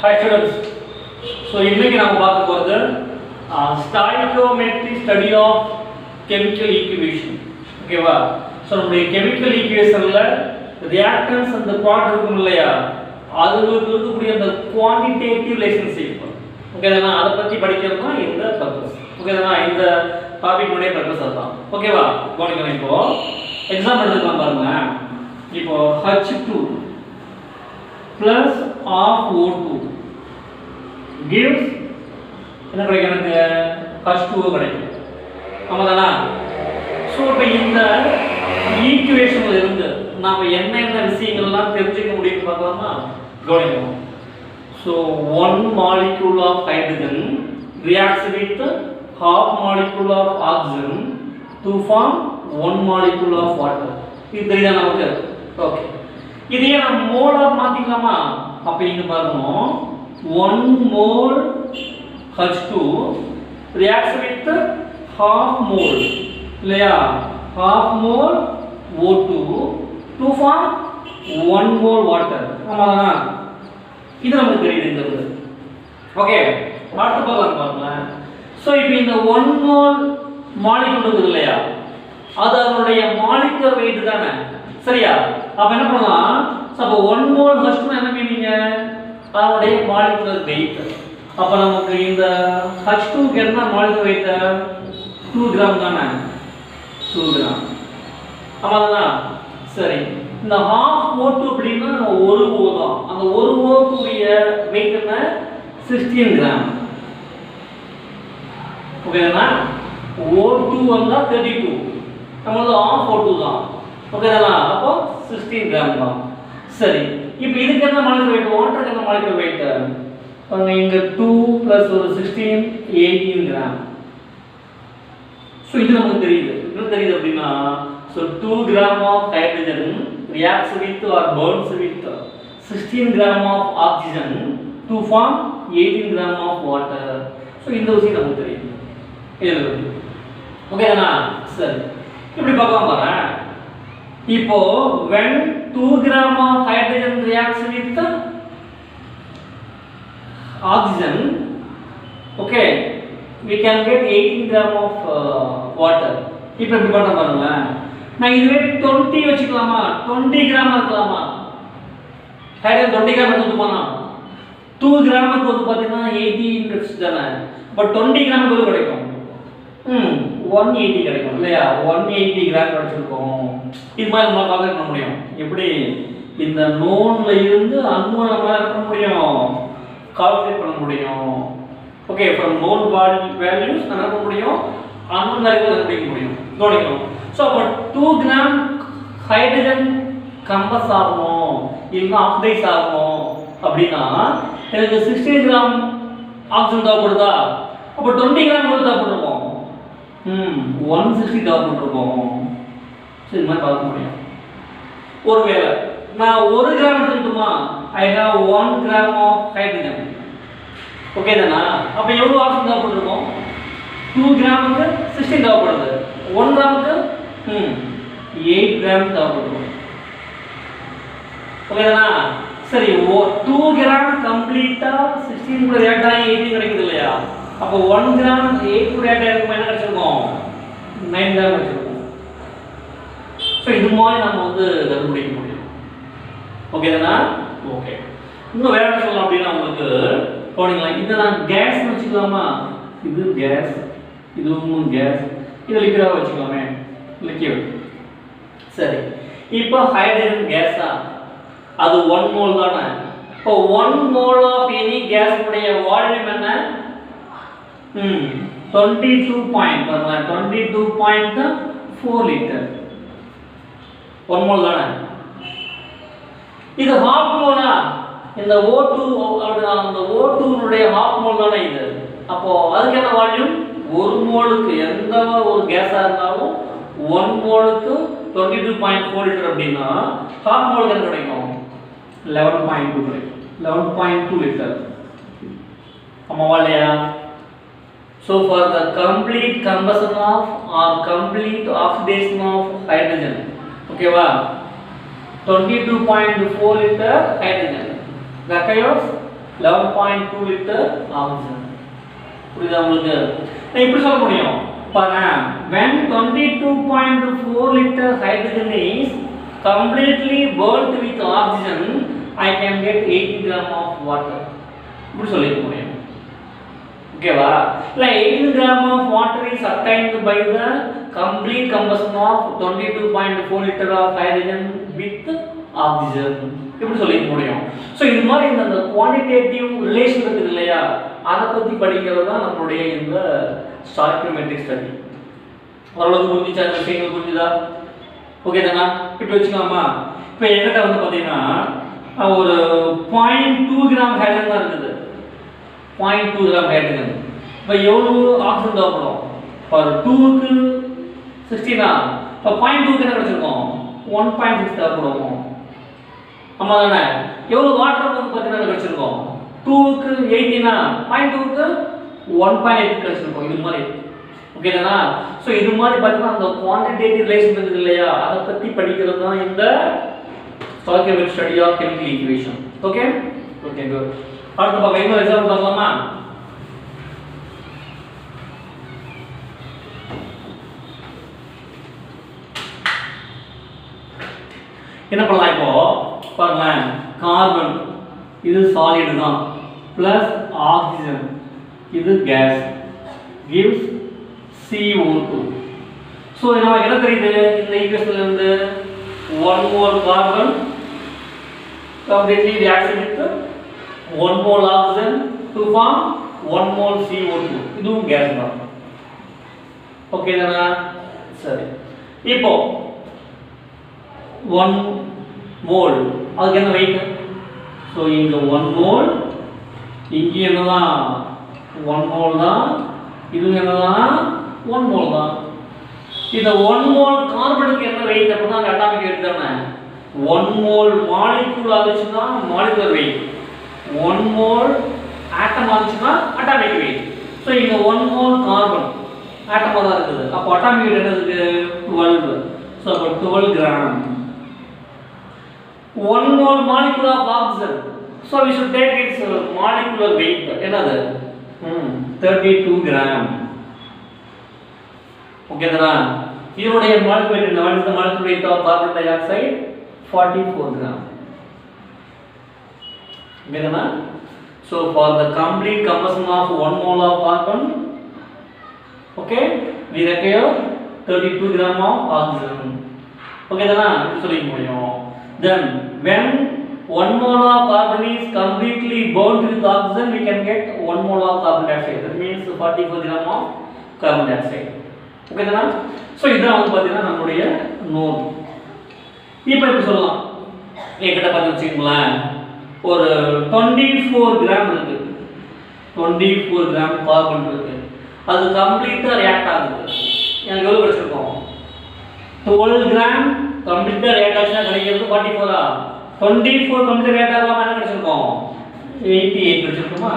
Hi students. So இன்னைக்கு நாம பார்க்க போறது stoichiometry study of chemical equation. ஓகேவா? சோ நம்ம chemical equationல reactants and the product இருக்கும் இல்லையா? அதுகளுக்கு இருக்கக்கூடிய அந்த quantitative relationship. ஓகேதானா? அத பத்தி படிக்கிறது தான் இந்த பர்பஸ். ஓகேதானா? இந்த டாபிக் உடைய பர்பஸ் அதான். ஓகேவா? கவனிக்கணும் இப்போ எக்ஸாம்பிள் எடுத்துக்கலாம் பாருங்க. இப்போ H2 plus of O2 gives என்ன கிடைக்கும் எனக்கு H2O கிடைக்கும். ஆமாதானா? சோ இப்போ இந்த ஈக்குவேஷன்ல இருந்து நாம என்னென்ன விஷயங்கள்லாம் தெரிஞ்சுக்க முடியும்னு பார்க்கலாமா? கவனிக்கணும். So one molecule of hydrogen reacts with half molecule of oxygen to form one molecule of water. இது தெரியுதா நமக்கு? ஓகே. இதையே நம்ம மோலா மாத்திக்கலாமா? அப்ப இங்க பாருங்க 1 mole H2 reacts with half mole இல்லையா? half mole O2 to form 1 mole water. ஆமாதானா? இது நமக்கு தெரியுது. ஓகே, அடுத்து பார்க்கலாம் பாருங்க. சோ இப்போ இந்த 1 mole மாலிக்யூல் இருக்குது இல்லையா? அது அதனுடைய மாலிகுலர் வெயிட் தானே, சரியா? அப்ப என்ன பண்ணலாம்? அப்ப 1 mole H2 என்ன மீனிங்க? அதனுடைய மாலிகுலர் வெயிட். அப்ப நமக்கு இந்த H2 க்கு என்ன மாலிகுலர் வெயிட்? 2 கிராம் தானே, 2 கிராம். ஆமாதானா? சரி, இந்த half O2 அப்படினா 1 O தான். அந்த 1 O கூடிய வெயிட் என்ன? 16 கிராம். ஓகேதானா? O2 வந்தா 32, நம்மளது half O2 தான். ஓகேதானா? அப்போ 16 கிராம் தான். சரி, இப்போ இதுக்கு என்ன மாலிகுலர் வெயிட்? வாட்டருக்கு என்ன மாலிகுலர் வெயிட்? பாருங்க, இங்க 2 plus ஒரு 16 18 கிராம். சோ இது நமக்கு தெரியுது. என்ன தெரியுது அப்படினா, so 2 gram of hydrogen reacts with or burns with 16 gram of oxygen to form 18 gram of water. so இந்த விஷயம் நமக்கு தெரியுது. இது ஓகேதானா? சரி, இப்படி பார்க்கலாம் பாருங்க. இப்போ when 2 gram of hydrogen reacts with oxygen, okay, we can get 18 gram of water. இப்போ எப்படி பண்ண பாருங்க. நான் இதுவே 20 வச்சுக்கலாமா? 20 கிராம் இருக்கலாமா? Hydrogen 20 gram எடுத்துக்கோமா? 2 கிராமுக்கு வந்து பாத்தீங்கன்னா 18 கிராம்ஸ் தானே. பட் 20 கிராமுக்கு எவ்வளவு கிடைக்கும்? 180 கிடைக்கும் இல்லையா? 180 கிராம் கிடைச்சிருக்கும். இது மாதிரி நம்ம கால்குலேட் பண்ண முடியும். எப்படி? இந்த நோன்ல இருந்து அன்னோன் நம்ம என்ன பண்ண முடியும்? கால்குலேட் பண்ண முடியும். ஓகே, ஃப்ரம் நோன் வேல்யூஸ் என்ன பண்ண முடியும்? அன்னோன் வேல்யூஸ் கண்டுபிடிக்க முடியும். கவனிக்கணும். சோ அப்ப 2 கிராம் ஹைட்ரஜன் கம்பஸ் ஆகணும் இல்ல ஆக்சைஸ் ஆகணும் அப்படினா எனக்கு 16 கிராம் ஆக்சிஜன் தேவைப்படுதா? அப்ப 20 கிராம் எவ்வளவு தேவைப்படும்? 160 தேவைப்படும். சரி, இந்த மாதிரி பார்க்க முடியும். ஒருவேளை நான் 1 கிராம் எடுத்துக்கிட்டுமா? I have 1 gram of hydrogen. Okay தானா? அப்ப எவ்வளவு ஆக்சிஜன் தேவைப்படும்? 2 கிராமுக்கு 16 தேவைப்படுது. 1 கிராமுக்கு 8 கிராம் தேவைப்படும். ஓகே தானா? சரி, 2 கிராம் கம்ப்ளீட்டா 16 கூட ரியாக்ட் ஆகி 18 கிடைக்குது இல்லையா? அப்ப 1 கிராம் 8 கூட ரியாக்ட் ஆகி என்ன கிடைச்சிருக்கும்? 9 கிராம் கிடைச்சிருக்கும். சோ இது மாதிரி நம்ம வந்து கண்டுபிடிக்க முடியும். ஓகே தானா? ஓகே, இன்னும் வேற என்ன சொல்லலாம் அப்படின்னா உங்களுக்கு கவனிக்கலாம். இத நான் கேஸ் வச்சுக்கலாமா? இது கேஸ், இதுவும் கேஸ், இது லிக்விடா வச்சுக்கலாமே, லிக்விட். சரி, இப்போ ஹைட்ரஜன் கேஸா? அது 1 மோல் தானே. இப்போ 1 மோல் ஆஃப் எனி கேஸ் உடைய வால்யூம் என்ன? 22.4 லிட்டர். 1 மோல் தானே. இது half மோலா? இந்த O2 அந்த O2 உடைய half மோல் தானே இது. அப்போ அதுக்கு என்ன வால்யூம்? 1 மோலுக்கு எந்த ஒரு கேஸா இருந்தாலும் 1 மோலுக்கு 22.4 லிட்டர் அப்படினா half மோலுக்கு என்ன கிடைக்கும்? 11.2 கிடைக்கும். 11.2 லிட்டர். ஆமாவா இல்லையா? So for the complete combustion of or complete oxidation of hydrogen, okay va, 22.4 liter hydrogen requires 11.2 litre oxygen. புரியுதா உங்களுக்கு? நான் இப்படி சொல்ல முடியும். பாருங்க, when 22.4 liter hydrogen is completely burnt with oxygen, I can get 80 gram of water. இப்படி சொல்லிக்க முடியும். ஓகேவா? இல்ல 18 gram of water is obtained by the complete combustion of 22.4 liter of hydrogen with oxygen. இப்படி சொல்லிக்க முடியும். சோ இது மாதிரி இந்த குவாண்டிட்டேட்டிவ் ரிலேஷன் இருக்குது இல்லையா, அதை பத்தி படிக்கிறது தான் நம்மளுடைய இந்த ஸ்டாய்கியோமெட்ரிக் ஸ்டடி. ஓரளவுக்கு புரிஞ்சுச்சா? இந்த விஷயங்கள் புரிஞ்சுதா? ஓகே தானா? இப்போ வச்சுக்கலாமா? இப்போ என்கிட்ட வந்து பார்த்தீங்கன்னா ஒரு 0.2 கிராம் ஹைட்ரஜன் தான் இருக்குது. 0.2 கிராம் ஹைட்ரஜன். இப்போ எவ்வளவு ஆக்சிஜன் தேவைப்படும்? ஃபார் 2க்கு 16 இப்போ 0.2க்கு என்ன கிடைச்சிருக்கும்? 1.6 தேவைப்படும். ஆமா தானே? எவ்வளவு வாட்டர் வந்து பார்த்தீங்கன்னா கிடைச்சிருக்கும்? 2க்கு 18 0.2க்கு 1.8 கிடைச்சிருக்கும். இது மாதிரி ஓகே தானா? ஸோ இது மாதிரி பார்த்தீங்கன்னா அந்த குவான்டிடேட்டிவ் ரிலேஷன் இருக்குது இல்லையா, அதை பற்றி படிக்கிறது தான் இந்த stoichiometric study of chemical equation. Okay okay good. அடுத்து பார்க்க இன்னொரு எக்ஸாம்பிள் பார்க்கலாமா? என்ன பண்ணலாம்? இப்போ பாருங்களேன், கார்பன் இது சாலிட் தான், பிளஸ் ஆக்சிஜன் இது கேஸ் gives CO2. ஸோ நமக்கு என்ன தெரியுது இந்த ஈக்குவேஷன்ல இருந்து? 1 mole carbon completely reacts with 1 mole oxygen to form 1 mole CO2. இதுவும் கேஸ் தான். ஓகே தானா? சரி, இப்போ 1 mole அதுக்கு என்ன வெயிட்? ஸோ இங்க 1 mole, இங்க என்னதான் 1 mole தான், இது என்னதான் 1 mole தான். இந்த 1 mole கார்பனுக்கு என்ன வெயிட் அப்படின்னா அந்த அட்டாமிக் வெயிட் தானே. 1 mole மாலிக்யூல் ஆச்சுன்னா மாலிகுலர் வெயிட், 1 mole ஆட்டம் ஆச்சுன்னா அட்டாமிக் வெயிட். ஸோ இங்க 1 mole கார்பன் ஆட்டமா தான் இருக்குது. அப்போ அட்டாமிக் வெயிட் என்ன இருக்கு? 12. ஸோ அப்போ 12 gram. 1 mole molecule of oxygen. So we should take its molecular weight. என்னது? 32 gram. Okay தானா? இதனுடைய molecular weight என்ன? What is the molecular weight of carbon dioxide? 44 gram. Okay தானா? So for the complete combustion of 1 mole of carbon, okay, we require 32 gram of oxygen. Okay தானா? சொல்லிக்க முடியும். Then when 1 mole of carbon is completely burnt with oxygen, we can get 1 mole of carbon dioxide. That means 44 gram of carbon dioxide. Okay தானா? So இதான் வந்து பாத்தீங்கன்னா நம்மளுடைய note. இப்போ எப்படி சொல்லலாம்? என்கிட்ட பார்த்து வச்சுக்கோங்களேன், ஒரு 24 கிராம் இருக்கு, 24 கிராம் கார்பன் இருக்கு, அது கம்ப்ளீட்டா ரியாக்ட் ஆகுது. எனக்கு எவ்வளவு கிடைச்சிருக்கும்? 12 கிராம் கம்ப்ளீட்டா ரியாக்ட் ஆச்சுன்னா கிடைக்கிறது 44. 24 கம்ப்ளீட்டா ரியாக்ட் ஆகாம என்ன கிடைச்சிருக்கும்? 88 கிடைச்சிருக்குமா?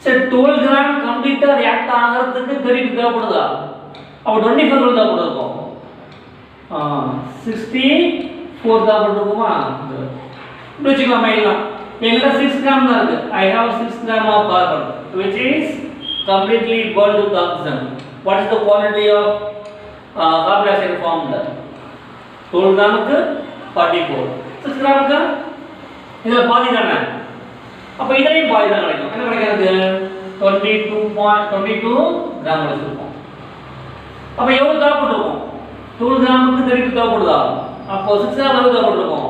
சரி, 12 கிராம் கம்ப்ளீட்டா ரியாக்ட் ஆகிறதுக்கு தெரியும் தேவைப்படுதா? அப்போ 24 தேவைப்படுதுக்கும் 64 தேவைப்படுதுக்குமா? இப்படி வச்சுக்கலாமா? இல்லை, என்கிட்ட 6 கிராம் தான் இருக்கு. I have 6 gram of carbon which is completely burned with oxygen. What is the quantity of carbon dioxide formed? 12 கிராமுக்கு 44, 6 கிராமுக்கு இதில் பாதி தானே. அப்போ இதையும் பாதி தான் கிடைக்கும். என்ன கிடைக்கிறது? 22 கிராம் கிடைச்சிருக்கும். அப்போ எவ்வளோ தேவைப்பட்டிருக்கும்? 12 கிராமுக்கு 32 தேவைப்படுதா? அப்போ 6 கிராம் எவ்வளோ தேவைப்பட்டிருக்கும்?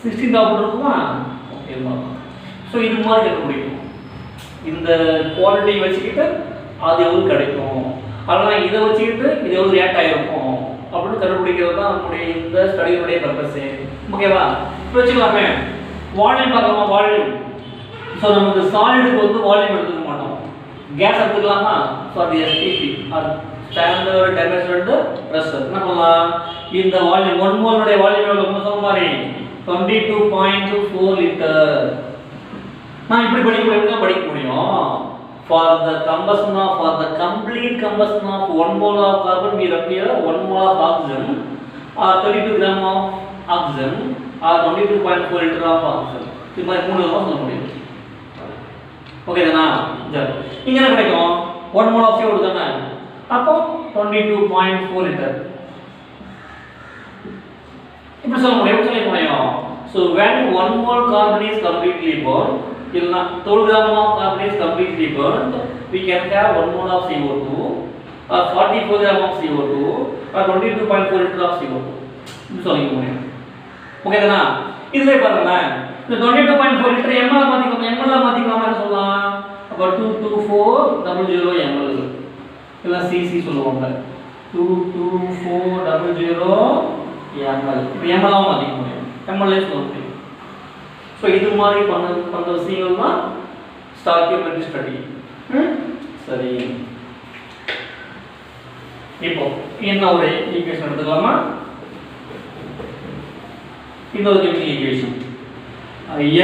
16 தேவைப்பட்டிருக்குமா? ஓகே. ஸோ இது மாதிரி கேட்க முடியும். இந்த குவாலிட்டி வச்சுக்கிட்டு அது எவ்வளோ கிடைக்கும், அதனால் இதை வச்சுக்கிட்டு இது எவ்வளோ ரியாக்ட் ஆகிருக்கும் அப்படின்னு கண்டுபிடிக்கிறது தான் நம்முடைய இந்த ஸ்டடியினுடைய பர்பஸு. ஓகேவா? இப்போ வச்சுக்கலாமே, வால்யூம் பார்க்கலாமா? வால்யூம். ஸோ நமக்கு சாலிடுக்கு வந்து வால்யூம் எடுத்துக்க மாட்டோம், கேஸ் எடுத்துக்கலாமா? ஸோ அது எஸ்டிபி, அது ஸ்டாண்டர்ட் டெம்பரேச்சர் ப்ரெஷர். என்ன பண்ணலாம்? இந்த வால்யூம் 1 மோலுடைய வால்யூம் எவ்வளோ சொன்ன மாதிரி 22.4 லிட்டர். நான் இப்படி படிக்க முடியும். For the combustion of, for the complete combustion of 1 mole of carbon, we require 1 mole of oxygen or 32 gram of oxygen or 22.4 liter of oxygen. இது மாதிரி மூணு விதமா சொல்ல முடியும். ஓகே தானா? சரி. இங்க என்ன கிடைக்கும்? 1 mole of CO2 தானே. அப்போ 22.4 liter. இப்படி சொல்ல முடியும். So when 1 mole carbon is completely burned, இல்லனா 12 gram of carbon is completely burned, we can have 1 mole of CO2 or 44 gram of CO2 or 22.4 liter of CO2. இது சொல்ல முடியும். Okay தானா? இதுவே பாருங்க. இந்த 22.4 liter ml மாத்திக்கலாம் என்ன சொல்லலாம்? அப்ப 22400 ml இல்ல cc சொல்லுவாங்க. 22400 ml. இப்போ ml ஆ மாத்திக்க முடியும். ml ல சொல்ல முடியும். சோ இது மாதிரி பண்ண விஷயங்கள் தான் ஸ்டாய்கியோமெட்ரி ஸ்டடி. சரி. இப்போ என்ன ஒரு ஈக்குவேஷன் எடுத்துக்கலாமா? இன்னொரு chemical equation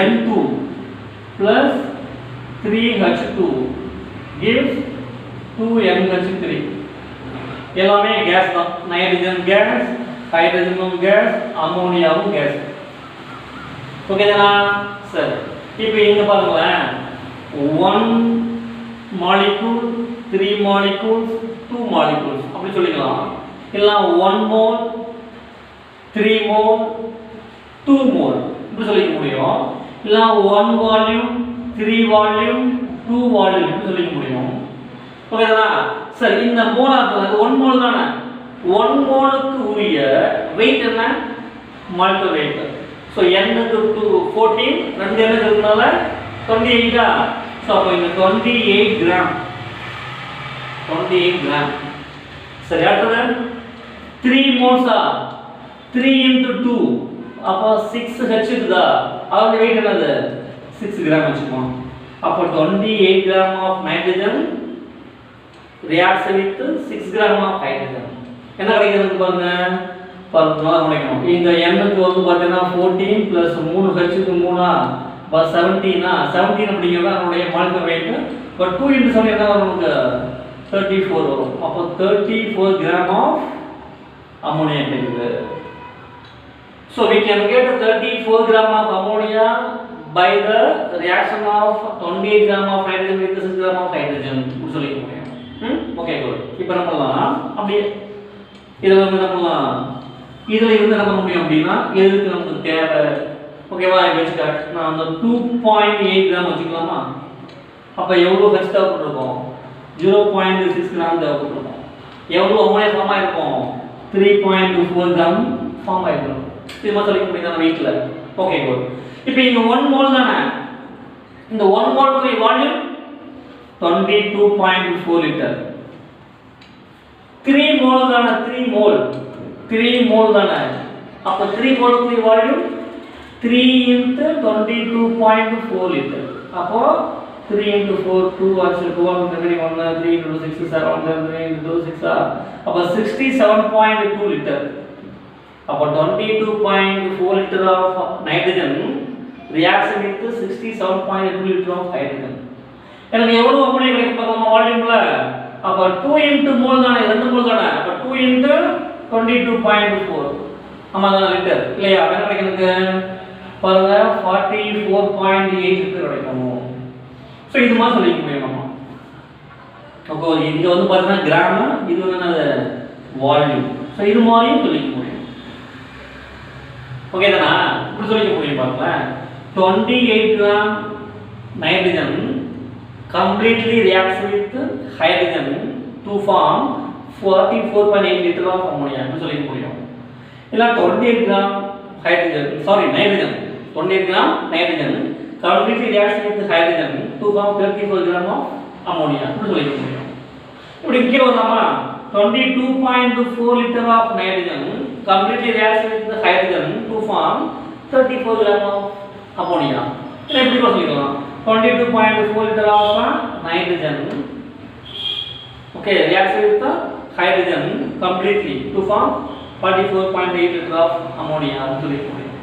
N2 plus 3H2 gives 2NH3. எல்லாமே கேஸ் தான். நைட்ரஜன் கேஸ், ஹைட்ரஜனும் கேஸ், அம்மோனியாவும் கேஸ். ஓகே தானா? சரி. இப்போ இங்க பாருங்களேன். 1 molecule, 3 molecules, 2 molecules அப்படி சொல்லிக்கலாம். இல்ல 1 mole, 3 mole, 2 mole இப்படி சொல்லிக்க முடியும். இல்ல 1 volume, 3 volume, 2 volume இப்படி சொல்லிக்க முடியும். ஓகே தானா? சரி, இந்த மோலாத்துல 1 mole தானே. 1 moleக்கு உரிய weight என்ன? molecular weight. So n க்கு 14, 2 n இருக்குனால 28 ஆ. So அப்ப இந்த 28 gram. 28 gram. சரி, அடுத்து 3 moles ஆ. 3 into 2 அப்ப 6H இருக்குதா? அதோட weight என்னது? 6 gram வச்சுப்போம். அப்ப 28 gram of nitrogen reacts with 6 gram of hydrogen. என்ன கிடைக்குதுன்னு பாருங்க. நல்லா கவனிக்கணும். இந்த n க்கு வந்து பாத்தீங்கன்னா 14 plus 3H க்கு 3 ஆ. அப்ப 17 ஆ. 17 அப்படிங்கறது அதனுடைய மாலிகுலர் weight. பட் 2 into 7 என்ன வரும் நமக்கு? 34 வரும். அப்ப 34 gram of ammonia கிடைக்குது. So we can get 34 gram of ammonia by the reaction of 28 gram of hydrogen with 6 gram of hydrogen. சொல்லிக்க முடியும். Okay good. இப்போ என்ன பண்ணலாம்? அப்படியே இதுல வந்து என்ன பண்ணலாம்? இதுல இருந்து என்ன பண்ண முடியும் அப்படினா எதுக்கு நமக்கு தேவை? ஓகேவா? வெச்சுக்க நான் அந்த 2.8 கிராம் வச்சுக்கலாமா? அப்ப எவ்வளவு H தேவைப்பட்டிருக்கும்? 0.6 கிராம் தேவைப்பட்டிருக்கும். எவ்வளவு அமோனியா ஃபார்ம் ஆயிருக்கும்? 3.24 கிராம் ஃபார்ம் ஆயிருக்கும். இது மாதிரி சொல்லிக்க முடியுதா வீட்ல? Okay good. இப்போ இங்க 1 மோல் தானே. இந்த 1 மோலுக்கு வால்யூம் 22.4 லிட்டர். 3 மோல் தானே. 3 மோல் தானே. அப்ப 3 மோலுக்கு வால்யூம் 3 into 22.4 லிட்டர். அப்போ 3 into 4 2 actually 2 1 3 into 6 7 3 into 6 அப்ப 67.2 லிட்டர். அப்ப 22.4 liter of nitrogen reacts with 67.2 liter of hydrogen. எனக்கு எவ்வளவு அமோனியா கிடைக்கும் பாருங்க வால்யூம்ல. அப்ப 2 into mole தானே, 2 mole தானே. அப்ப 2 into 22.4 ஆமா தான லிட்டர் இல்லையா? என்ன கிடைக்குது பாருங்க 44.8 லிட்டர் கிடைக்கும். சோ இது மாதிரி சொல்லிக்க முடியும் நம்ம. அப்போ இங்க வந்து பாத்தீங்கன்னா கிராம், இது வந்து என்னது வால்யூம். சோ இது மாதிரியும் சொல்லிக்க முடியும். ஓகே தானா? இப்படி சொல்லிக்க முடியும் பாருங்க. 28 gram nitrogen completely reacts with hydrogen to form 44.8 liter of ammonia னு சொல்லிக்க முடியும். இல்ல 28 gram nitrogen 28 gram nitrogen completely reacts with hydrogen to form 34 gram of ammonia னு சொல்லிக்க முடியும். இப்படி இங்க வரலாமா? 22.4 liter of nitrogen completely reacts with hydrogen to form 34 gram of ammonia. இதை எப்படி சொல்லிக்கலாம்? 22.4 liter of nitrogen okay reacts with the hydrogen completely to form 44.8 liter of ammonia னு சொல்லிக்க முடியும்.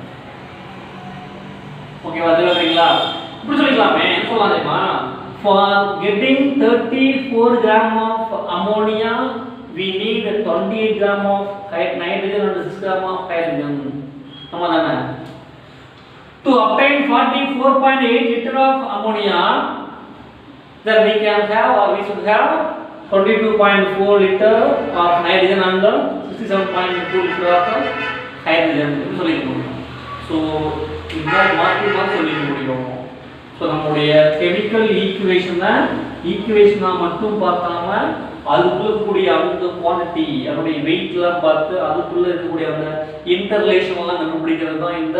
ஓகே வந்துறீங்களா? இப்படி சொல்லிக்கலாமே. என்ன சொல்லலாம் தெரியுமா? For getting 34 gram of ammonia we need 28 gram of nitrogen and 6 gram of hydrogen. ஆமா தானே? To obtain 44.8 liter of ammonia, then we can have or we should have 22.4 liter of nitrogen and 67.2 liter of hydrogen ன்னு சொல்லிக்க முடியும். So இந்த மாற்றி சொல்லிக்க முடியும். So நம்முடைய கெமிக்கல் ஈக்குவேஷனாக மட்டும் பார்க்காம அதுக்குள்ள இருக்கக்கூடிய அந்த குவான்டிட்டி அதனுடைய வெயிட்லாம் பார்த்து அதுக்குள்ள இருக்கக்கூடிய அந்த இன்டர்ரிலேஷன்லாம் கண்டுபிடிக்கிறது தான் இந்த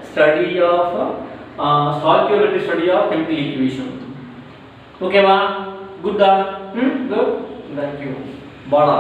study of stoichiometric study of chemical equation. ஓகேவா? குட்டா? குட். தேங்க்யூ. பாலா.